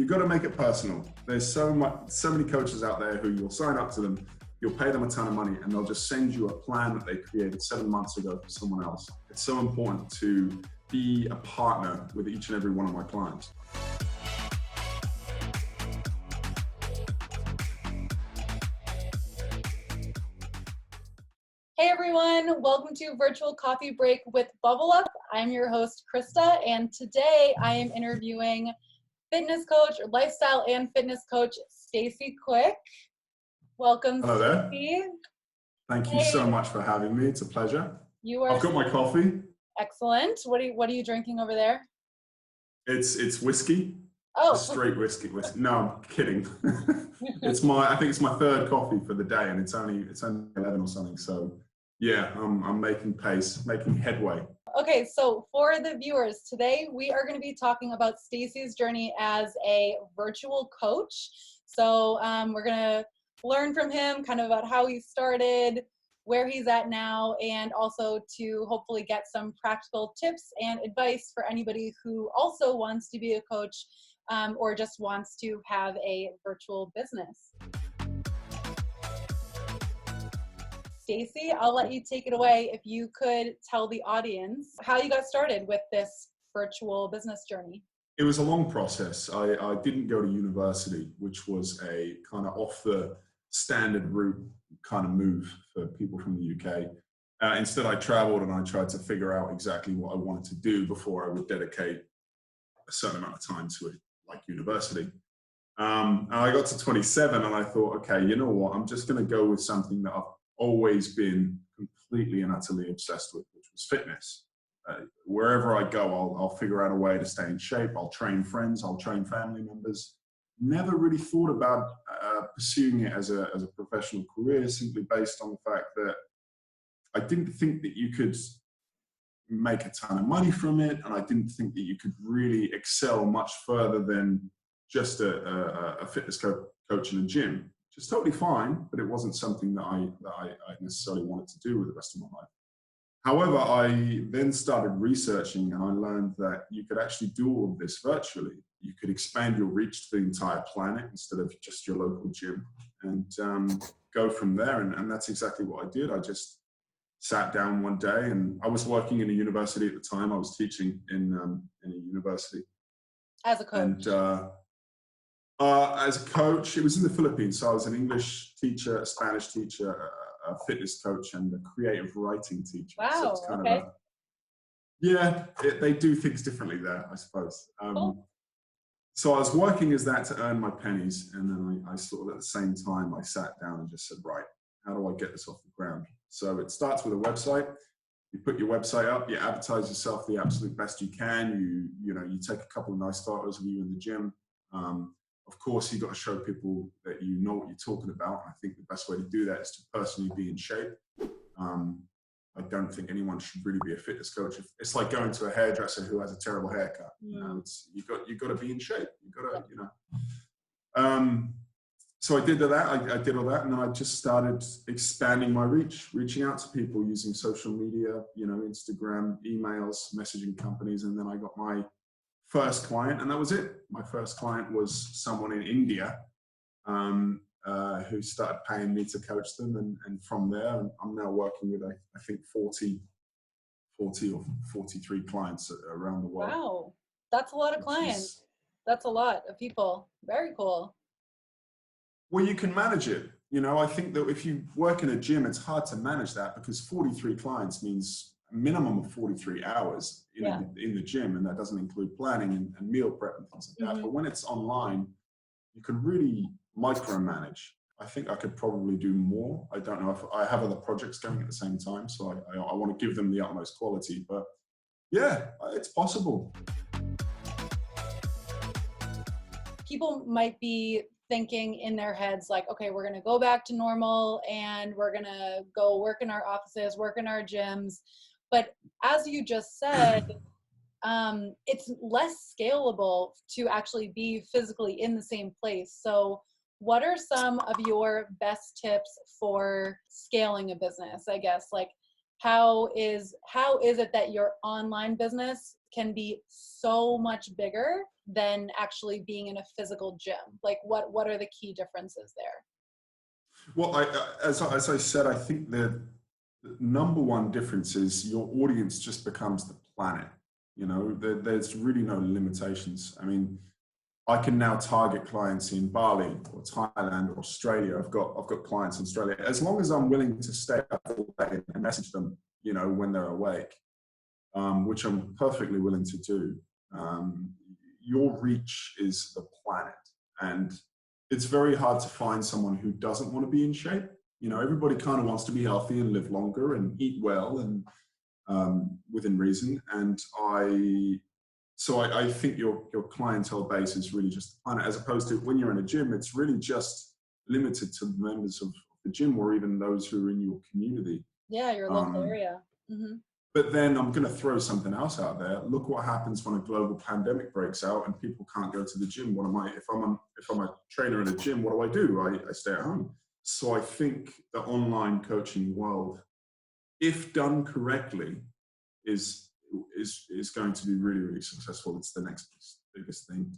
You've got to make it personal. There's so many coaches out there who you'll sign up to them, you'll pay them a ton of money, and they'll just send you a plan that they created 7 months ago for someone else. It's so important to be a partner with each and every one of my clients. Hey everyone, welcome to Virtual Coffee Break with Bublup. I'm your host, Krista, and today I am interviewing fitness coach or lifestyle and fitness coach, Stacey Quick. Welcome, Hello there. Stacey. Thank you so much for having me. It's a pleasure. I've got my coffee. Excellent. What are you drinking over there? It's whiskey. Oh, Straight whiskey. No, I'm kidding. I think it's my third coffee for the day, and it's only 11 or something. So yeah, I'm making pace, making headway. Okay, so for the viewers, today we are going to be talking about Stacey's journey as a virtual coach. So we're going to learn from him kind of about how he started, where he's at now, and also to hopefully get some practical tips and advice for anybody who also wants to be a coach or just wants to have a virtual business. Stacey, I'll let you take it away. If you could tell the audience how you got started with this virtual business journey. It was a long process. I didn't go to university, which was a kind of off the standard route kind of move for people from the UK. Instead, I traveled and I tried to figure out exactly what I wanted to do before I would dedicate a certain amount of time to it, like university. And I got to 27 and I thought, okay, you know what? I'm just going to go with something that I've always been completely and utterly obsessed with, which was fitness. Wherever I go, I'll figure out a way to stay in shape. I'll train friends, I'll train family members. Never really thought about pursuing it as a professional career, simply based on the fact that I didn't think that you could make a ton of money from it, and I didn't think that you could really excel much further than just a fitness coach in a gym. Which is totally fine, but it wasn't something that I necessarily wanted to do with the rest of my life. However, I then started researching and I learned that you could actually do all of this virtually. You could expand your reach to the entire planet instead of just your local gym and go from there. And that's exactly what I did. I just sat down one day, and I was working in a university at the time. I was teaching in a university. As a coach? And as a coach, it was in the Philippines. So I was an English teacher, a Spanish teacher, a fitness coach, and a creative writing teacher. Wow, so it's kind okay. They do things differently there, I suppose. Cool. So I was working as that to earn my pennies. And then I sort of, at the same time, I sat down and just said, right, how do I get this off the ground? So it starts with a website. You put your website up, you advertise yourself the absolute best you can. You take a couple of nice photos of you in the gym. Of course, you've got to show people that you know what you're talking about. I think the best way to do that is to personally be in shape. I don't think anyone should really be a fitness coach. It's like going to a hairdresser who has a terrible haircut. You've got to be in shape. You've got to, So I did that. I did all that, and then I just started expanding my reach, reaching out to people using social media, Instagram, emails, messaging companies, and then I got my first client, and that was it. My first client was someone in India who started paying me to coach them, and from there, I'm now working with I think 40 or 43 clients around the world. Wow, that's a lot of clients. That's a lot of people. Very cool. Well, you can manage it. I think that if you work in a gym, it's hard to manage that because 43 clients means a minimum of 43 hours in the gym, and that doesn't include planning and meal prep and things like that. But when it's online, you can really micromanage. I think I could probably do more. I don't know if I have other projects going at the same time, so I want to give them the utmost quality. But yeah, it's possible. People might be thinking in their heads like, okay, we're going to go back to normal and we're going to go work in our offices, work in our gyms. But as you just said, it's less scalable to actually be physically in the same place. So what are some of your best tips for scaling a business, I guess? Like, how is it that your online business can be so much bigger than actually being in a physical gym? Like what are the key differences there? Well, as I said, I think the number one difference is your audience just becomes the planet. You know, there's really no limitations. I mean, I can now target clients in Bali or Thailand or Australia. I've got clients in Australia. As long as I'm willing to stay up all day and message them, you know, when they're awake, which I'm perfectly willing to do. Your reach is the planet, and it's very hard to find someone who doesn't want to be in shape. You know, everybody kind of wants to be healthy and live longer and eat well and within reason. And I think your clientele base is really just the planet, as opposed to when you're in a gym, it's really just limited to the members of the gym or even those who are in your community. Yeah, your local area. Mm-hmm. But then I'm going to throw something else out there. Look what happens when a global pandemic breaks out and people can't go to the gym. What am I? If I'm a trainer in a gym, what do? I stay at home. So I think the online coaching world, if done correctly, is going to be really, really successful. It's the next biggest thing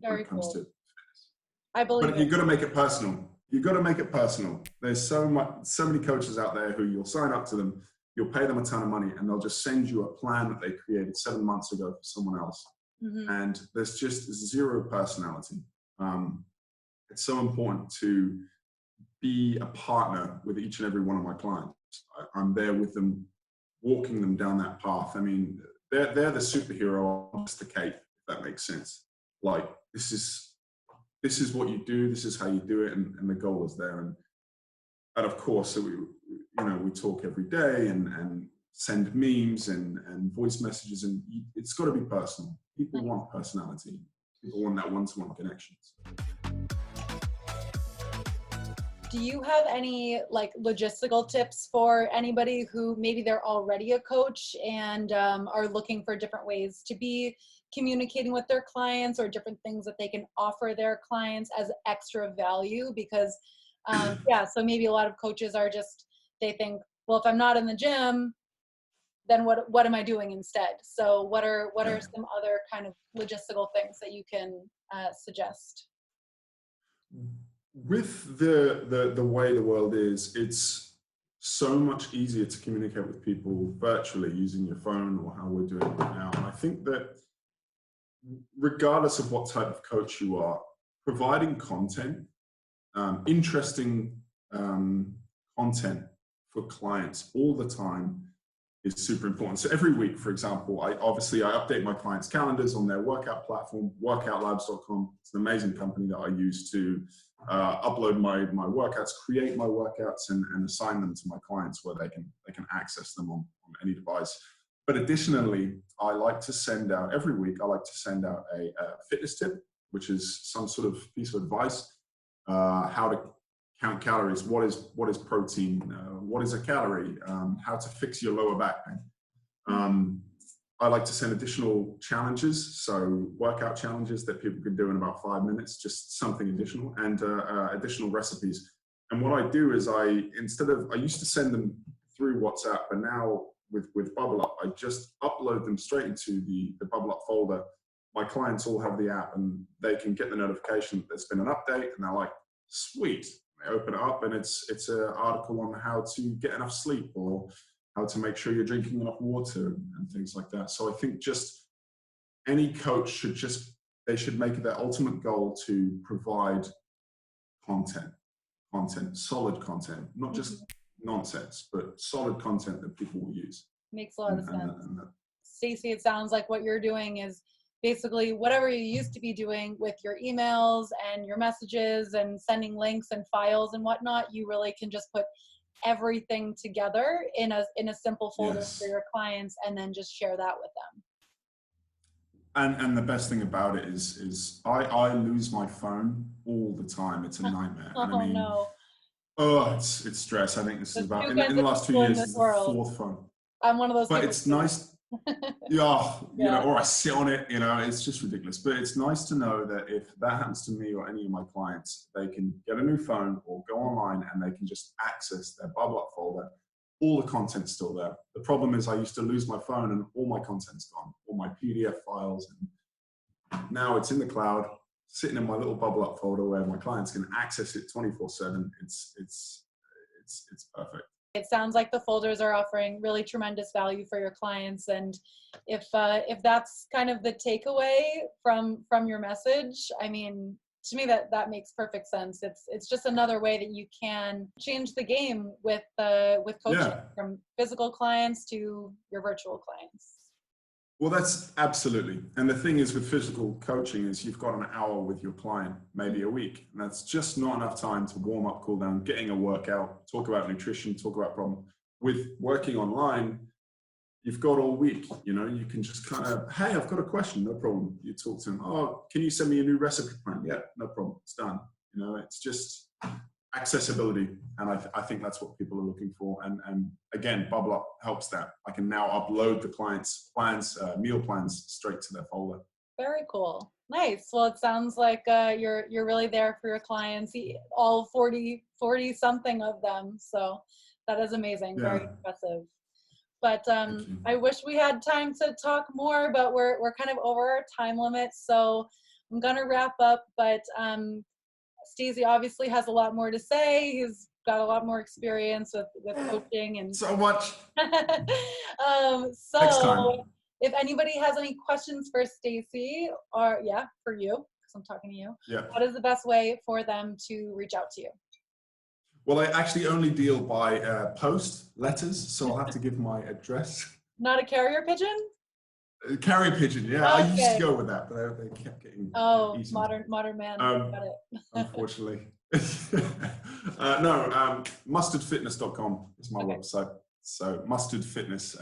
when it comes to fitness. I believe. But you've got to make it personal. You've got to make it personal. There's so many coaches out there who you'll sign up to them. You'll pay them a ton of money and they'll just send you a plan that they created 7 months ago for someone else. Mm-hmm. And there's just zero personality. It's so important to be a partner with each and every one of my clients. I'm there with them, walking them down that path. I mean, they're the superhero, I'm just the cape, if that makes sense. Like, this is what you do, this is how you do it, and the goal is there. And of course, so we talk every day and send memes and voice messages, and it's got to be personal. People want personality. People want that one-to-one connection. Do you have any like logistical tips for anybody who maybe they're already a coach and are looking for different ways to be communicating with their clients, or different things that they can offer their clients as extra value? Because so maybe a lot of coaches are just, they think, well, if I'm not in the gym, then what am I doing instead? So what are some other kind of logistical things that you can suggest? With the way the world is, it's so much easier to communicate with people virtually using your phone or how we're doing it now. And I think that regardless of what type of coach you are, providing content, interesting content for clients all the time is super important. So every week, for example, I update my clients' calendars on their workout platform, workoutlabs.com. It's an amazing company that I use to upload my workouts, create my workouts, and assign them to my clients where they can access them on any device. But additionally, I like to send out every week, a fitness tip, which is some sort of piece of advice, how to count calories, what is protein, what is a calorie, how to fix your lower back pain. I like to send additional challenges, so workout challenges that people can do in about 5 minutes, just something additional, and additional recipes. And what I do is I used to send them through WhatsApp, but now with Bublup, I just upload them straight into the Bublup folder. My clients all have the app and they can get the notification that there's been an update, and they're like, sweet. They open it up and it's an article on how to get enough sleep or how to make sure you're drinking enough water and things like that. So I think just any coach should make it their ultimate goal to provide content, solid content, not just nonsense, but solid content that people will use. Makes a lot of sense. Stacey, it sounds like what you're doing is basically whatever you used to be doing with your emails and your messages and sending links and files and whatnot, you really can just put everything together in a simple folder for your clients and then just share that with them. And the best thing about it is I lose my phone all the time. It's a nightmare. Oh, and I mean, no. Oh, it's stress. I think this is about, in the last 2 years, it's the 4th phone. I'm one of those. But it's nice. Or I sit on it, it's just ridiculous. But it's nice to know that if that happens to me or any of my clients, they can get a new phone or go online and they can just access their Bublup folder all the content's still there. The problem is I used to lose my phone and all my content's gone, all my PDF files. And now it's in the cloud, sitting in my little Bublup folder where my clients can access it 24/7. It's perfect. It sounds like the folders are offering really tremendous value for your clients. And if that's kind of the takeaway from your message, I mean, to me that makes perfect sense. It's just another way that you can change the game with coaching, from physical clients to your virtual clients. Well, that's absolutely. And the thing is with physical coaching is you've got an hour with your client, maybe a week. And that's just not enough time to warm up, cool down, getting a workout, talk about nutrition, talk about problem. With working online, you've got all week, you know, you can just kind of, hey, I've got a question, no problem. You talk to them, oh, can you send me a new recipe plan? Yeah, no problem, it's done. You know, it's just accessibility. And I think that's what people are looking for. And again, Bublup helps that. I can now upload the client's plans, meal plans straight to their folder. Very cool. Nice. Well, it sounds like you're really there for your clients, all 40 something of them. So that is amazing. Yeah. Very impressive. But I wish we had time to talk more, but we're kind of over our time limit. So I'm going to wrap up, but Stacey obviously has a lot more to say. He's got a lot more experience with coaching and so much. So next time. If anybody has any questions for Stacey, or for you, because I'm talking to you, what is the best way for them to reach out to you? Well, I actually only deal by post letters, so I'll have to give my address. Not a carrier pigeon? Carrier pigeon, yeah. Okay. I used to go with that, but they kept getting eaten. modern man. Got it. Unfortunately. No, mustardfitness.com is my website. So Mustard Fitness,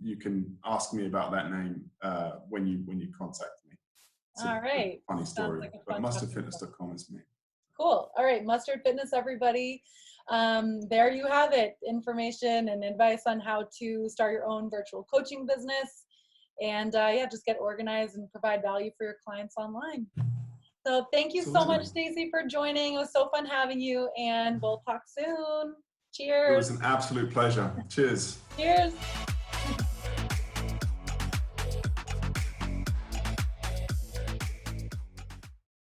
you can ask me about that name when you contact me. It's all right. Funny story, like but mustardfitness.com is me. Cool. All right, Mustard Fitness, everybody. There you have it. Information and advice on how to start your own virtual coaching business. And just get organized and provide value for your clients online. So thank you so much, Stacey, for joining. It was so fun having you, and we'll talk soon. Cheers. It was an absolute pleasure. Cheers. Cheers.